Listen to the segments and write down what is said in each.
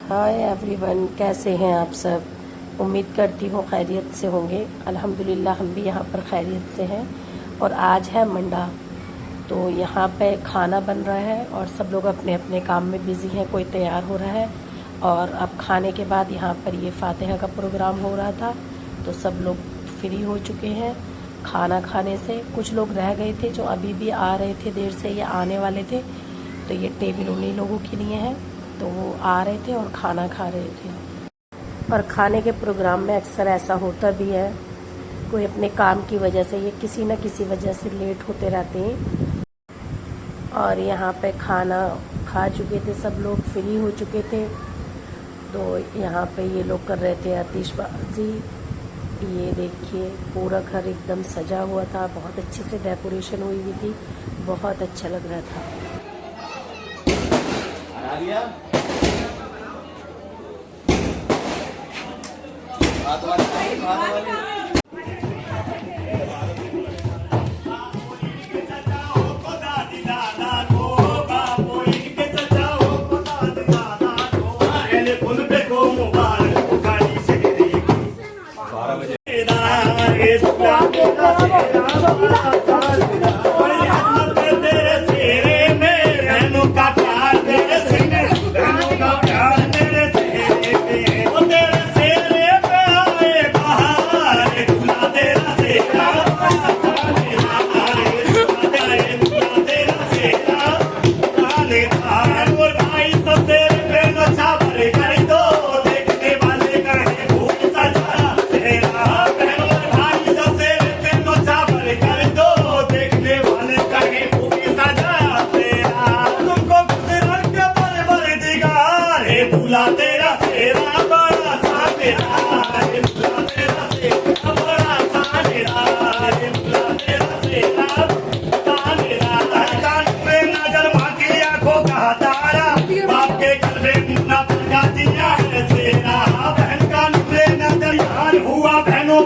Hi everyone, कैसे हैं आप सब। उम्मीद करती हूँ खैरियत से होंगे। अल्हम्दुलिल्लाह हम भी यहाँ पर खैरियत से हैं। और आज है मंडा, तो यहाँ पे खाना बन रहा है और सब लोग अपने अपने काम में बिज़ी हैं। कोई तैयार हो रहा है और अब खाने के बाद यहाँ पर ये फातिहा का प्रोग्राम हो रहा था, तो सब लोग फ्री हो चुके हैं खाना खाने से। कुछ लोग रह गए थे जो अभी भी आ रहे थे, देर से ये आने वाले थे, तो ये टेबल उन्हीं लोगों के लिए है। तो वो आ रहे थे और खाना खा रहे थे। और खाने के प्रोग्राम में अक्सर ऐसा होता भी है, कोई अपने काम की वजह से ये किसी न किसी वजह से लेट होते रहते हैं। और यहाँ पे खाना खा चुके थे, सब लोग फ्री हो चुके थे। तो यहाँ पे ये लोग कर रहे थे आतिशबाजी। ये देखिए पूरा घर एकदम सजा हुआ था, बहुत अच्छे से डेकोरेशन हुई हुई थी, बहुत अच्छा लग रहा था।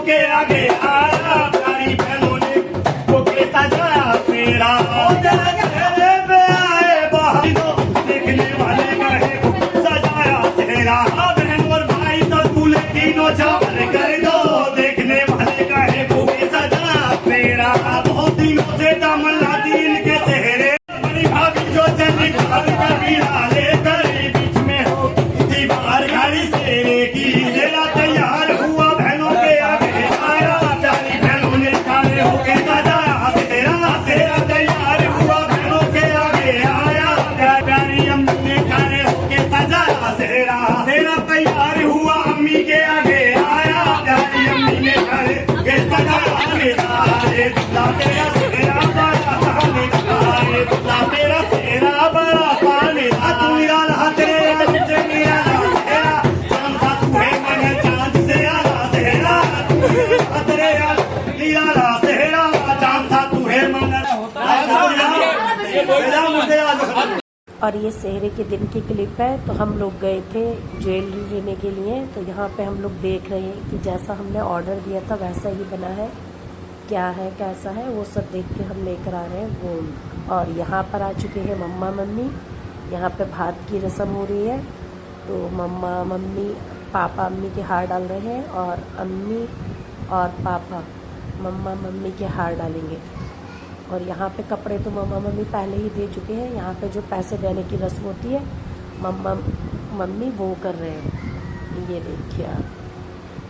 के आगे आया प्यारी बहनों ने वो कैसा जाया तेरा चेहरे पे आए बहारों देखने वाले कहे सजाया तेरा बहन और भाई सब दूल्हे तीनों चावल कर दो देखने वाले कहे वो कैसा जाया तेरा। बहुत दिनों से तमन्ना दिन के चेहरे बड़ी भाभी जो चली भाभी का बीड़ा लेकर बीच में हो दीवार घड़ी से की सेरा तैयार हुआ बहनों के आगे आया प्यारी बहनों ने काले होके सजाया तेरा सेरा तैयार हुआ बहनों के आगे आया प्यारी अम्मी ने काले होके सजाया सेरा सेरा तैयार हुआ अम्मी के आगे आया प्यारी अम्मी ने काले होके सजाया मेरा तेरा सेरा बड़ा साने तेरा सेरा बड़ा साने तू निराला तेरा मुझे निराला और ये सेहरे के दिन की क्लिप है। तो हम लोग गए थे ज्वेलरी लेने के लिए, तो यहाँ पे हम लोग देख रहे हैं कि जैसा हमने ऑर्डर दिया था वैसा ही बना है। क्या है कैसा है वो सब देख के हम लेकर आ रहे हैं वो। और यहाँ पर आ चुके हैं मम्मा मम्मी। यहाँ पे भात की रस्म हो रही है, तो मम्मा मम्मी पापा अम्मी के हार डाल रहे हैं और अम्मी और पापा मम्मा मम्मी के हार डालेंगे। और यहाँ पे कपड़े तो मम्मा मम्मी पहले ही दे चुके हैं। यहाँ पे जो पैसे देने की रस्म होती है मम्मा मम्मी वो कर रहे हैं। ये देखिए आप,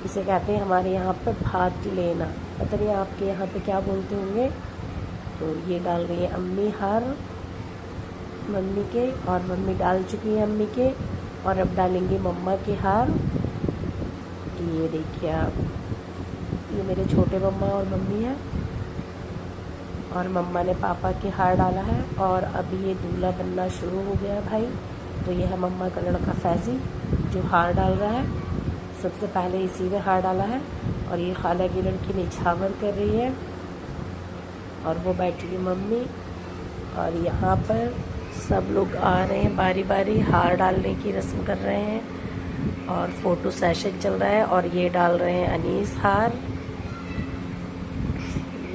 इसे कहते हैं हमारे यहाँ पे भात लेना, पता नहीं आपके यहाँ पे क्या बोलते होंगे। तो ये डाल रही है अम्मी हार मम्मी के, और मम्मी डाल चुकी है अम्मी के, और अब डालेंगे मम्मा के हार। ये देखिए आप, ये मेरे छोटे मम्मा और मम्मी है, और मम्मा ने पापा के हार डाला है। और अभी ये दूल्हा बनना शुरू हो गया है भाई। तो ये है मम्मा का लड़का फैज़ी जो हार डाल रहा है। सबसे पहले इसी ने हार डाला है, और ये खाला की लड़की निछावर कर रही है, और वो बैठी है मम्मी। और यहाँ पर सब लोग आ रहे हैं बारी बारी, हार डालने की रस्म कर रहे हैं, और फ़ोटो सेशन चल रहा है। और ये डाल रहे हैं अनीस हार,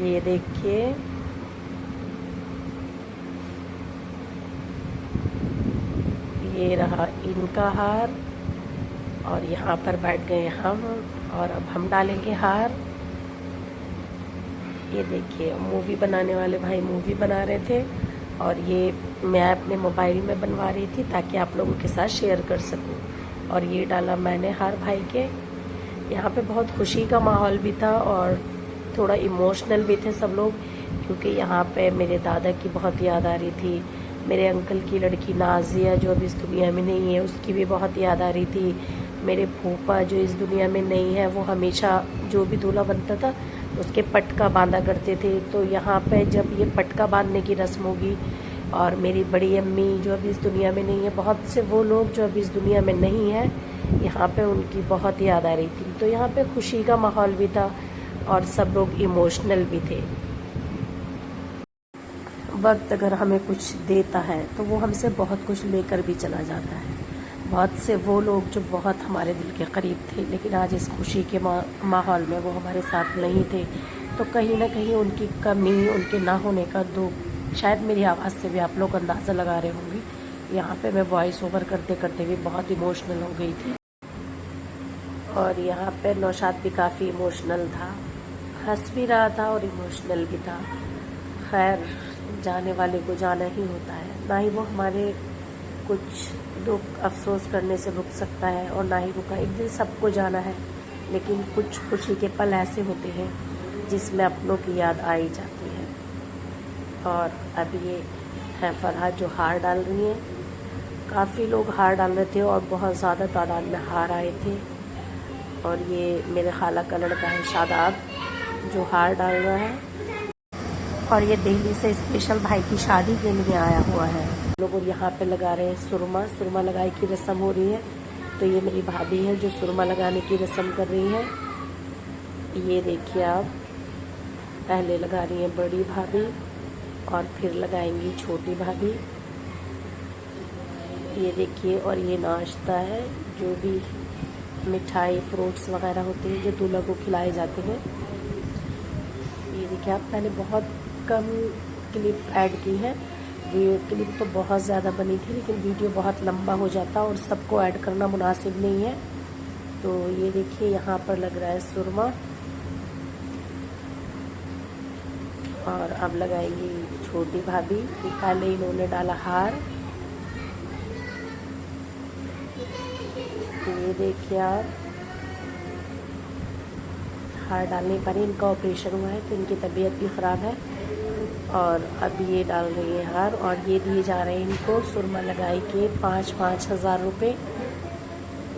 ये देखिए। ये रहा इनका हार, और यहाँ पर बैठ गए हम और अब हम डालेंगे हार। ये देखिए मूवी बनाने वाले भाई मूवी बना रहे थे और ये मैं अपने मोबाइल में बनवा रही थी ताकि आप लोगों के साथ शेयर कर सकूं। और ये डाला मैंने हार भाई के। यहाँ पे बहुत खुशी का माहौल भी था और थोड़ा इमोशनल भी थे सब लोग, क्योंकि यहाँ पे मेरे दादा की बहुत याद आ रही थी। मेरे अंकल की लड़की नाजिया जो अभी इस दुनिया में नहीं है उसकी भी बहुत याद आ रही थी। मेरे फूफा जो इस दुनिया में नहीं है वो हमेशा जो भी दूल्हा बनता था उसके पटका बांधा करते थे। तो यहाँ पे जब ये पटका बांधने की रस्म होगी और मेरी बड़ी अम्मी जो अभी इस दुनिया में नहीं है, बहुत से वो लोग जो अभी इस दुनिया में नहीं है, यहाँ पे उनकी बहुत याद आ रही थी। तो यहाँ पे खुशी का माहौल भी था और सब लोग इमोशनल भी थे। वक्त अगर हमें कुछ देता है तो वो हमसे बहुत कुछ लेकर भी चला जाता है। बहुत से वो लोग जो बहुत हमारे दिल के करीब थे, लेकिन आज इस खुशी के माहौल में वो हमारे साथ नहीं थे, तो कहीं ना कहीं उनकी कमी, उनके ना होने का दुख शायद मेरी आवाज़ से भी आप लोग अंदाज़ा लगा रहे होंगे। यहाँ पे मैं वॉइस ओवर करते करते भी बहुत इमोशनल हो गई थी और यहाँ पे नौशाद भी काफ़ी इमोशनल था, हंस भी रहा था और इमोशनल भी था। खैर, जाने वाले को जाना ही होता है, ना ही वो हमारे कुछ दुख अफसोस करने से रुक सकता है और ना ही रुका। एक दिन सबको जाना है, लेकिन कुछ खुशी के पल ऐसे होते हैं जिसमें अपनों की याद आ ही जाती है। और अब ये है फरहाद जो हार डाल रही है। काफ़ी लोग हार डाल रहे थे और बहुत ज़्यादा तादाद में हार आए थे। और ये मेरे खाला का लड़का है शादाब जो हार डाल रहा है और ये दिल्ली से स्पेशल भाई की शादी के लिए आया हुआ है। लोग यहाँ पे लगा रहे हैं सुरमा लगाई की रस्म हो रही है। तो ये मेरी भाभी है जो सुरमा लगाने की रस्म कर रही है। ये देखिए आप, पहले लगा रही है बड़ी भाभी और फिर लगाएंगी छोटी भाभी। ये देखिए, और ये नाश्ता है, जो भी मिठाई फ्रूट्स वगैरह होते हैं जो दूल्हा को खिलाए जाते हैं। ये देखिए आप, मैंने बहुत कम क्लिप ऐड की है। ये क्लिप तो बहुत ज़्यादा बनी थी, लेकिन वीडियो बहुत लंबा हो जाता और सबको ऐड करना मुनासिब नहीं है। तो ये देखिए यहाँ पर लग रहा है सुरमा और अब लगाएंगी छोटी भाभी। पहले इन्होंने डाला हार। तो ये देखिए आप, हार डालने पर इनका ऑपरेशन हुआ है तो इनकी तबीयत भी ख़राब है। और अब ये डाल रही है हार और ये दिए जा रहे हैं इनको सुरमा लगाई के 5-5 हज़ार रुपये।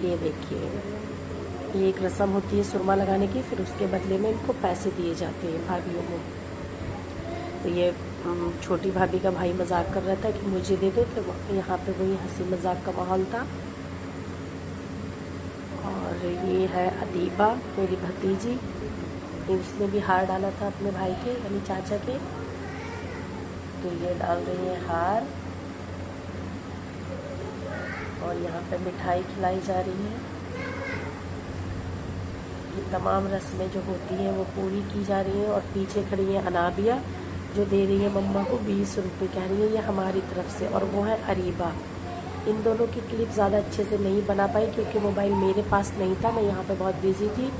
ये देखिए, ये एक रस्म होती है सुरमा लगाने की, फिर उसके बदले में इनको पैसे दिए जाते हैं भाभीयों को। तो ये छोटी भाभी का भाई मजाक कर रहा था कि मुझे दे दो, तो यहाँ पे वही हंसी मजाक का माहौल था। और ये है अदीबा मेरी भतीजी, उसने भी हार डाला था अपने भाई के यानी चाचा के। तो ये डाल रही है हार और यहाँ पे मिठाई खिलाई जा रही है। ये तमाम रस्में जो होती हैं वो पूरी की जा रही हैं। और पीछे खड़ी है अनाबिया जो दे रही है मम्मा को 20 रुपये, कह रही है ये हमारी तरफ से। और वो है अरीबा। इन दोनों की क्लिप ज़्यादा अच्छे से नहीं बना पाई क्योंकि मोबाइल मेरे पास नहीं था, मैं यहाँ पे बहुत बिजी थी।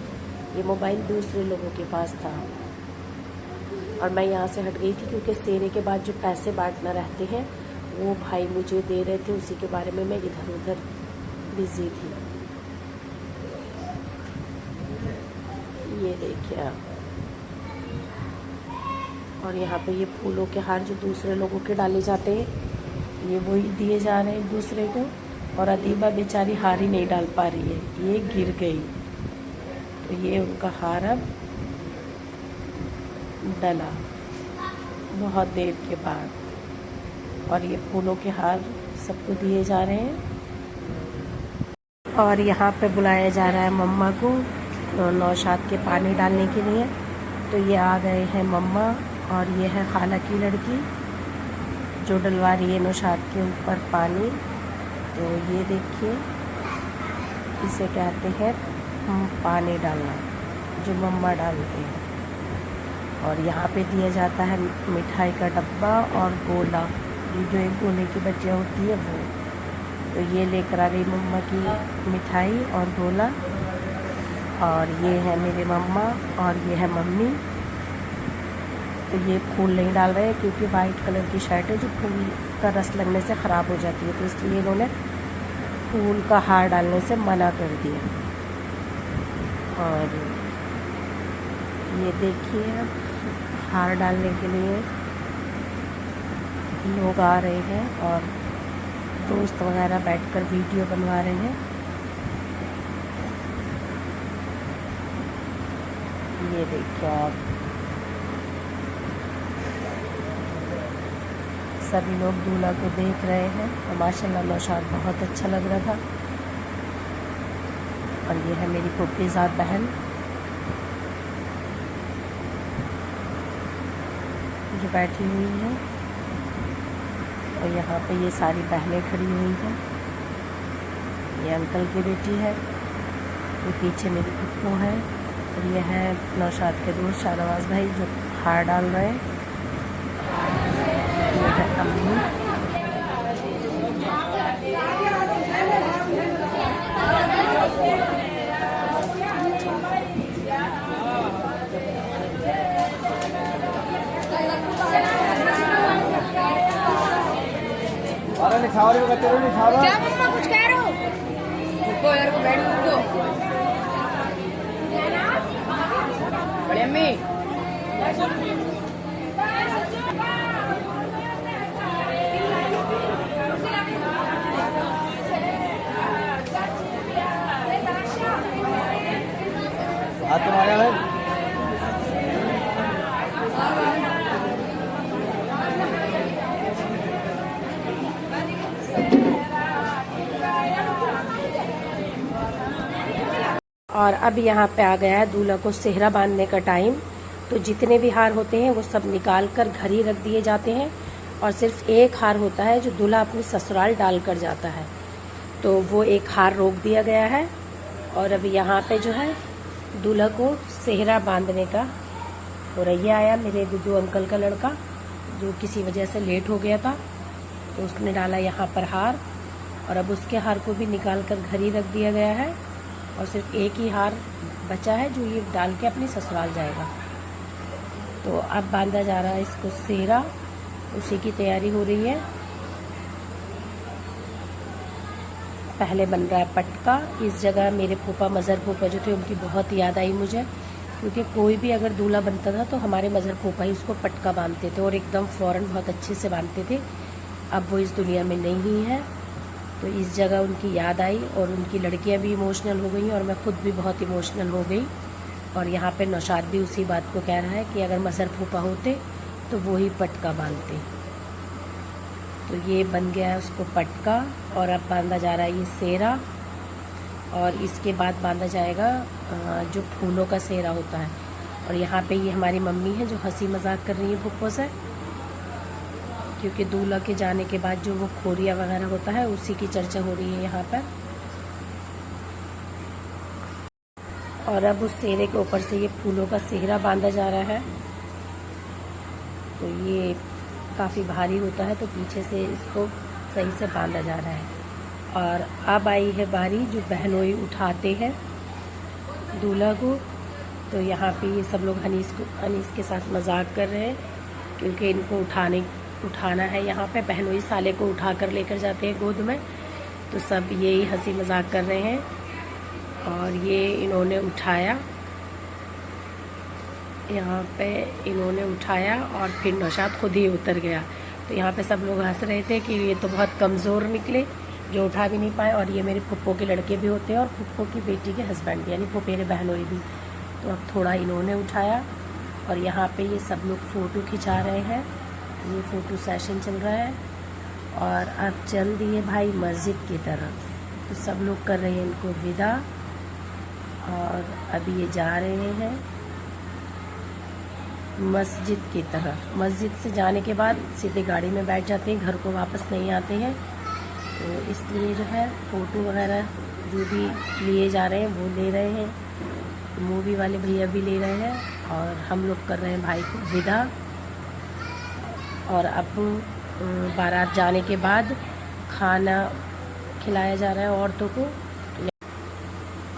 ये मोबाइल दूसरे लोगों के पास था और मैं यहाँ से हट गई थी क्योंकि सेरे के बाद जो पैसे बांटना रहते हैं वो भाई मुझे दे रहे थे, उसी के बारे में मैं इधर उधर बिजी थी। ये देखिए आप, और यहाँ पे ये फूलों के हार जो दूसरे लोगों के डाले जाते हैं ये वही दिए जा रहे हैं एक दूसरे को। और अदीबा बेचारी हार ही नहीं डाल पा रही है, ये गिर गई। तो ये उनका हार अब डला बहुत देर के बाद। और ये फूलों के हार सबको दिए जा रहे हैं। और यहाँ पे बुलाया जा रहा है मम्मा को नौशाद के पानी डालने के लिए। तो ये आ गए हैं मम्मा और ये है खाला की लड़की जो डलवा रही है नौशाद के ऊपर पानी। तो ये देखिए, इसे कहते हैं पानी डालना, जो मम्मा डालते हैं। और यहाँ पे दिया जाता है मिठाई का डब्बा और गोला, जो एक गोले की बच्चियाँ होती है वो। तो ये लेकर आ गई मम्मा की मिठाई और गोला, और ये है मेरे मम्मा और ये है मम्मी। तो ये फूल नहीं डाल रहे हैं क्योंकि वाइट कलर की शर्ट है जो फूल का रस लगने से ख़राब हो जाती है, तो इसलिए इन्होंने फूल का हार डालने से मना कर दिया। और ये देखिए हार डालने के लिए लोग आ रहे हैं और दोस्त वगैरह बैठकर वीडियो बनवा रहे हैं। ये देखिए आप, सभी लोग दूल्हा को देख रहे हैं और माशाल्लाह नौशाद बहुत अच्छा लग रहा था। और ये है मेरी फूफीज़ाद बहन जो बैठी हुई है, और यहाँ पे ये सारी बहनें खड़ी हुई हैं। ये अंकल की बेटी है, ये पीछे मेरी फूफो है, और ये है नौशाद के दोस्त शाहनवाज भाई जो हार डाल रहे हैं। ये है अम्मी। क्या मम्मा कुछ कह रहे हो? रुको यार, को बैठ रुको। बड़ी अम्मी हाथ तुम्हारे है। और अब यहाँ पे आ गया है दूल्हा को सेहरा बांधने का टाइम। तो जितने भी हार होते हैं वो सब निकाल कर घर ही रख दिए जाते हैं, और सिर्फ एक हार होता है जो दूल्हा अपने ससुराल डाल कर जाता है। तो वो एक हार रोक दिया गया है। और अब यहाँ पे जो है दूल्हा को सेहरा बांधने का हो रही आया मेरे दुदू अंकल का लड़का, जो किसी वजह से लेट हो गया था, तो उसने डाला यहाँ पर हार, और अब उसके हार को भी निकाल कर घर ही रख दिया गया है, और सिर्फ एक ही हार बचा है जो ये डाल के अपनी ससुराल जाएगा। तो अब बांधा जा रहा है इसको सेहरा, उसी की तैयारी हो रही है। पहले बन रहा है पटका। इस जगह मेरे फूफा मज़हर फूफा जो थे उनकी बहुत याद आई मुझे, क्योंकि कोई भी अगर दूल्हा बनता था तो हमारे मज़हर फूफा ही उसको पटका बांधते थे और एकदम फ़ौरन बहुत अच्छे से बांधते थे। अब वो इस दुनिया में नहीं है, तो इस जगह उनकी याद आई और उनकी लड़कियां भी इमोशनल हो गई और मैं खुद भी बहुत इमोशनल हो गई। और यहाँ पे नौशाद भी उसी बात को कह रहा है कि अगर मज़हर फूफा होते तो वो ही पटका बांधते। तो ये बन गया है उसको पटका, और अब बांधा जा रहा है ये सेहरा, और इसके बाद बांधा जाएगा जो फूलों का सेहरा होता है। और यहाँ पे ये हमारी मम्मी है जो हंसी मजाक कर रही है फूफो से, क्योंकि दूल्हा के जाने के बाद जो वो खोरिया वगैरह होता है उसी की चर्चा हो रही है यहाँ पर। और अब उस सेहरे के ऊपर से ये फूलों का सेहरा बांधा जा रहा है। तो ये काफ़ी भारी होता है, तो पीछे से इसको सही से बांधा जा रहा है। और अब आई है बारी जो बहनोई उठाते हैं दूल्हा को। तो यहाँ पे ये सब लोग अनीस के साथ मजाक कर रहे हैं, क्योंकि इनको उठाना है। यहाँ पे बहनोई साले को उठा कर लेकर जाते हैं गोद में, तो सब यही हंसी मजाक कर रहे हैं। और ये इन्होंने उठाया, यहाँ पे इन्होंने उठाया और फिर नौशाद खुद ही उतर गया। तो यहाँ पे सब लोग हंस रहे थे कि ये तो बहुत कमज़ोर निकले जो उठा भी नहीं पाए। और ये मेरे फुप्पो के लड़के भी होते हैं और फुप्पो की बेटी के हस्बैंड यानी फुफेरे बहनोई भी। तो अब थोड़ा इन्होंने उठाया, और यहाँ पे ये सब लोग फ़ोटो खिंचा रहे हैं। ये फ़ोटो सेशन चल रहा है। और अब चल दिए भाई मस्जिद की तरफ, तो सब लोग कर रहे हैं इनको विदा। और अभी ये जा रहे हैं मस्जिद की तरफ। मस्जिद से जाने के बाद सीधे गाड़ी में बैठ जाते हैं, घर को वापस नहीं आते हैं। तो इसलिए जो है फ़ोटो वगैरह जो भी लिए जा रहे हैं वो ले रहे हैं, मूवी वाले भैया भी ले रहे हैं, और हम लोग कर रहे हैं भाई को विदा। और अब बारात जाने के बाद खाना खिलाया जा रहा है औरतों को।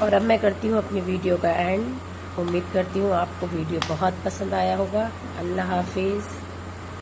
और अब मैं करती हूँ अपनी वीडियो का एंड। उम्मीद करती हूँ आपको वीडियो बहुत पसंद आया होगा। अल्लाह हाफिज़।